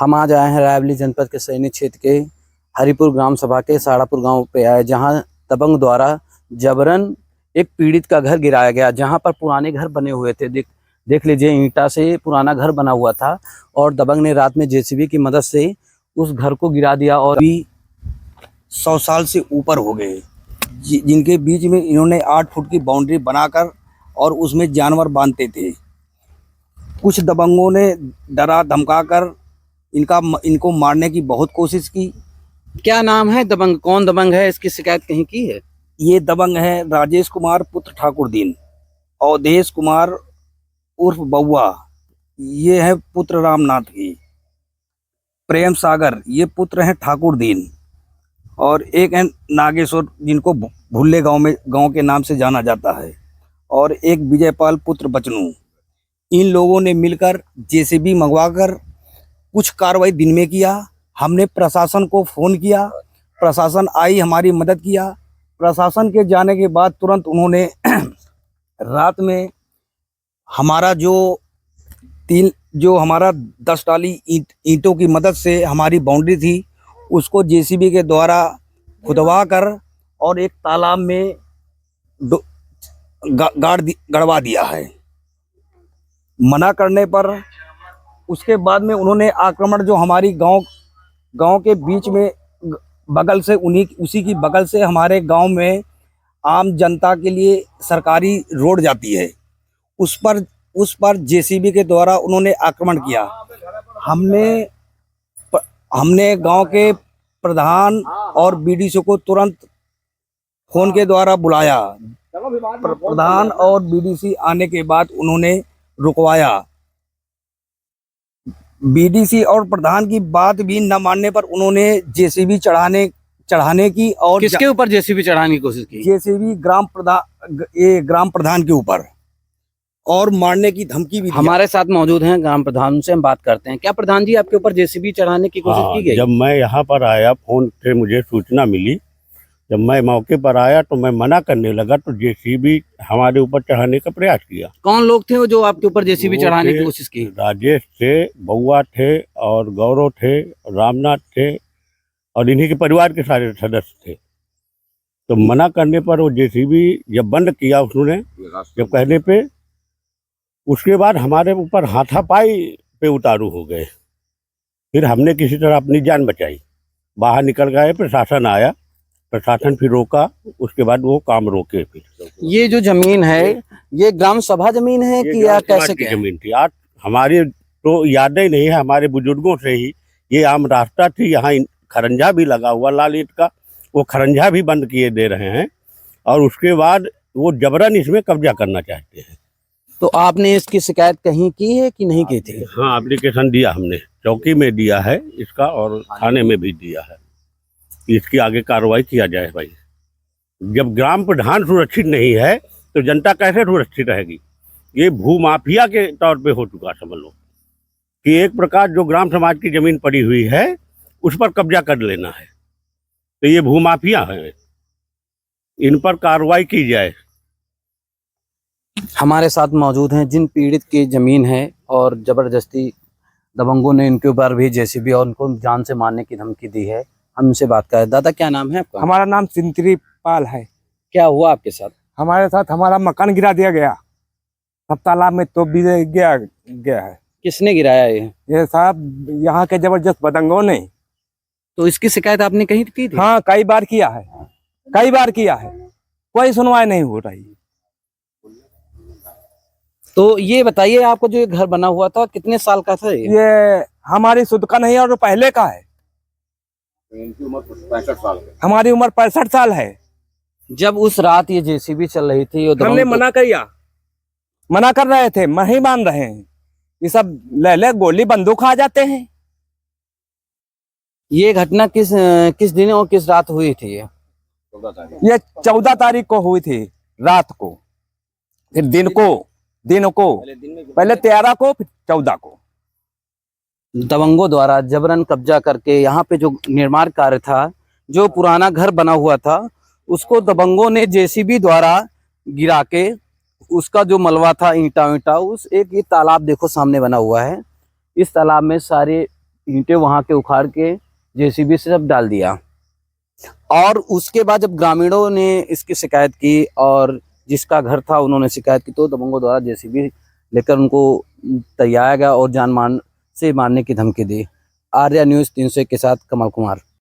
हम आज आए हैं रायबरेली जनपद के सैनी क्षेत्र के हरिपुर ग्राम सभा के साड़ापुर गांव पे आए, जहां दबंग द्वारा जबरन एक पीड़ित का घर गिराया गया, जहां पर पुराने घर बने हुए थे। देख लीजिए, ईंटा से पुराना घर बना हुआ था और दबंग ने रात में जेसीबी की मदद से उस घर को गिरा दिया। और भी 100 साल से ऊपर हो गए, जिनके बीच में इन्होंने 8 फुट की बाउंड्री बनाकर और उसमें जानवर बांधते थे। कुछ दबंगों ने डरा धमकाकर इनको मारने की बहुत कोशिश की। क्या नाम है दबंग? कौन दबंग है? इसकी शिकायत कहीं की है? ये दबंग है राजेश कुमार पुत्र ठाकुरदीन, अवधेश कुमार उर्फ बउआ, ये है पुत्र रामनाथ की, प्रेम सागर ये पुत्र हैं ठाकुरदीन, और एक है नागेश्वर जिनको भुल्ले गांव के नाम से जाना जाता है, और एक विजयपाल पुत्र बचनू। इन लोगों ने मिलकर जेसीबी मंगवाकर कुछ कार्रवाई दिन में किया। हमने प्रशासन को फ़ोन किया, प्रशासन आई, हमारी मदद किया। प्रशासन के जाने के बाद तुरंत उन्होंने रात में हमारा जो हमारा 10 टाली ईंटों की मदद से हमारी बाउंड्री थी, उसको जेसीबी के द्वारा खुदवा कर और एक तालाब में गड़वा दिया है। मना करने पर उसके बाद में उन्होंने आक्रमण, जो हमारी गांव के बीच में बगल से उसी की बगल से हमारे गांव में आम जनता के लिए सरकारी रोड जाती है, उस पर जेसीबी के द्वारा उन्होंने आक्रमण किया। हमने गांव के प्रधान और बीडीसी को तुरंत फोन के द्वारा बुलाया। प्रधान और बीडीसी आने के बाद उन्होंने रुकवाया। बीडीसी और प्रधान की बात भी न मानने पर उन्होंने जेसीबी चढ़ाने की, और किसके ऊपर जेसीबी चढ़ाने की कोशिश की? जेसीबी ग्राम प्रधान के ऊपर, और मारने की धमकी भी दी। हमारे साथ मौजूद हैं ग्राम प्रधान, उनसे हम बात करते हैं। क्या प्रधान जी, आपके ऊपर जेसीबी चढ़ाने की कोशिश की गई? जब मैं यहाँ पर आया, फोन से मुझे सूचना मिली, जब मैं मौके पर आया तो मैं मना करने लगा तो जेसीबी हमारे ऊपर चढ़ाने का प्रयास किया। कौन लोग थे वो जो आपके ऊपर जेसीबी चढ़ाने की कोशिश की? राजेश थे, बउआ थे, और गौरव थे, रामनाथ थे, और इन्हीं के परिवार के सारे सदस्य थे। तो मना करने पर वो जेसीबी जब बंद किया उन्होंने, जब कहने पे, उसके बाद हमारे ऊपर हाथापाई पे उतारू हो गए। फिर हमने किसी तरह अपनी जान बचाई, बाहर निकल गए। प्रशासन आया, प्रशासन फिर रोका, उसके बाद वो काम रोके। फिर ये जो जमीन है, ये ग्राम सभा जमीन है कि या कैसे की जमीन थी? आज हमारी तो यादें नहीं है, हमारे बुजुर्गों से ही ये आम रास्ता थी। यहाँ खरंजा भी लगा हुआ लाल ईंट का, वो खरंजा भी बंद किए दे रहे हैं, और उसके बाद वो जबरन इसमें कब्जा करना चाहते हैं। तो आपने इसकी शिकायत कहीं की है कि नहीं की थी? हाँ, एप्लीकेशन दिया हमने, चौकी में दिया है इसका, और थाने में भी दिया है। इसकी आगे कार्रवाई किया जाए भाई। जब ग्राम प्रधान सुरक्षित नहीं है तो जनता कैसे सुरक्षित रहेगी? ये भूमाफिया के तौर पे हो चुका, समझ लो कि एक प्रकार जो ग्राम समाज की जमीन पड़ी हुई है उस पर कब्जा कर लेना है। तो ये भूमाफिया है, इन पर कार्रवाई की जाए। हमारे साथ मौजूद हैं जिन पीड़ित की जमीन है और जबरदस्ती दबंगों ने इनके ऊपर भी जेसीबी और उनको जान से मारने की धमकी दी है। हम इनसे बात करें। दादा, क्या नाम है आपका? हमारा नाम सिंतरी पाल है। क्या हुआ आपके साथ? हमारे साथ हमारा मकान गिरा दिया गया, सब तालाब में तो भी गया है। किसने गिराया ये साहब यहाँ के जबरदस्त बदंगों ने। तो इसकी शिकायत आपने कहीं की थी? हाँ, कई बार किया है, कोई सुनवाई नहीं हो रही। तो ये बताइए, आपको जो ये घर बना हुआ था कितने साल का था? ये हमारी खुद का नहीं और पहले का है। इनकी उम्र 65 साल है। हमारी उम्र 65 साल है। जब उस रात ये जेसीबी चल रही थी, हमने मना कर रहे थे, नहीं मान रहे हैं। ये सब ले गोली बंदूक आ जाते हैं। ये घटना किस दिन और किस रात हुई थी? ये 14 तारीख को हुई थी रात को, फिर दिन को पहले 13 को, फिर 14 को। दबंगों द्वारा जबरन कब्जा करके यहाँ पे जो निर्माण कार्य था, जो पुराना घर बना हुआ था, उसको दबंगों ने जेसीबी द्वारा गिरा के उसका जो मलबा था, ईंटा उस एक ये तालाब देखो सामने बना हुआ है, इस तालाब में सारे ईंटें वहां के उखाड़ के जेसीबी से सब डाल दिया। और उसके बाद जब ग्रामीणों ने इसकी शिकायत की और जिसका घर था उन्होंने शिकायत की, तो दबंगों द्वारा जेसीबी लेकर उनको तैयारा गया और जान मान से मारने की धमकी दी। आर्या न्यूज़ 301 के साथ कमल कुमार।